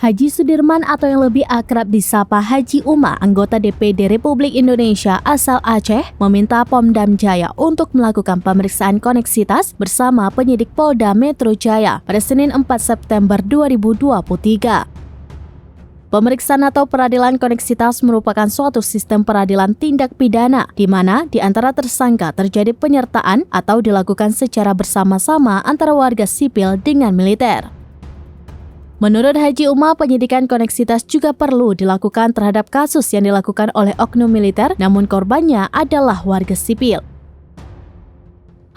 Haji Sudirman atau yang lebih akrab disapa Haji Uma, anggota DPD Republik Indonesia asal Aceh, meminta Pom-Dam Jaya untuk melakukan pemeriksaan koneksitas bersama penyidik Polda Metro Jaya pada Senin 4 September 2023. Pemeriksaan atau peradilan koneksitas merupakan suatu sistem peradilan tindak pidana di mana di antara tersangka terjadi penyertaan atau dilakukan secara bersama-sama antara warga sipil dengan militer. Menurut Haji Uma, penyidikan koneksitas juga perlu dilakukan terhadap kasus yang dilakukan oleh oknum militer, namun korbannya adalah warga sipil.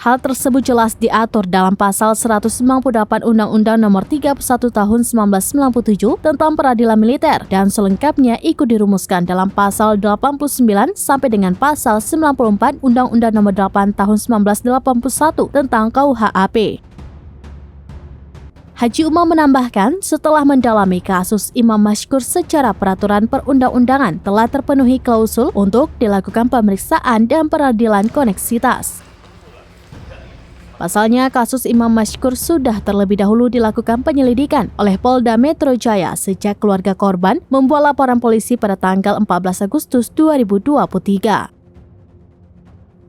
Hal tersebut jelas diatur dalam pasal 198 Undang-Undang Nomor 31 Tahun 1997 tentang peradilan militer dan selengkapnya ikut dirumuskan dalam pasal 89 sampai dengan pasal 94 Undang-Undang Nomor 8 Tahun 1981 tentang KUHP. Haji Uma menambahkan, setelah mendalami kasus Imam Mashkur secara peraturan perundang-undangan telah terpenuhi klausul untuk dilakukan pemeriksaan dan peradilan koneksitas. Pasalnya, kasus Imam Mashkur sudah terlebih dahulu dilakukan penyelidikan oleh Polda Metro Jaya sejak keluarga korban membuat laporan polisi pada tanggal 14 Agustus 2023.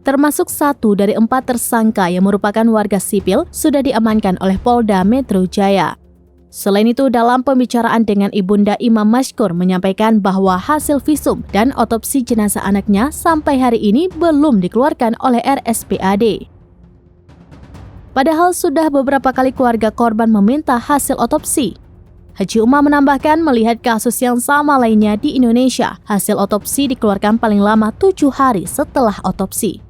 Termasuk 1 dari 4 tersangka yang merupakan warga sipil sudah diamankan oleh Polda Metro Jaya. Selain itu, dalam pembicaraan dengan Ibunda Imam Mashkur menyampaikan bahwa hasil visum dan otopsi jenazah anaknya sampai hari ini belum dikeluarkan oleh RSPAD. Padahal sudah beberapa kali keluarga korban meminta hasil otopsi. Haji Uma menambahkan melihat kasus yang sama lainnya di Indonesia, hasil otopsi dikeluarkan paling lama 7 hari setelah otopsi.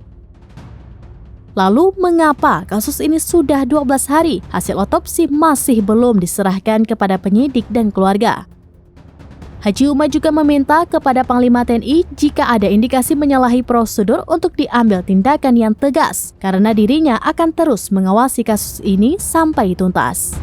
Lalu, mengapa kasus ini sudah 12 hari, hasil otopsi masih belum diserahkan kepada penyidik dan keluarga? Haji Uma juga meminta kepada Panglima TNI jika ada indikasi menyalahi prosedur untuk diambil tindakan yang tegas, karena dirinya akan terus mengawasi kasus ini sampai tuntas.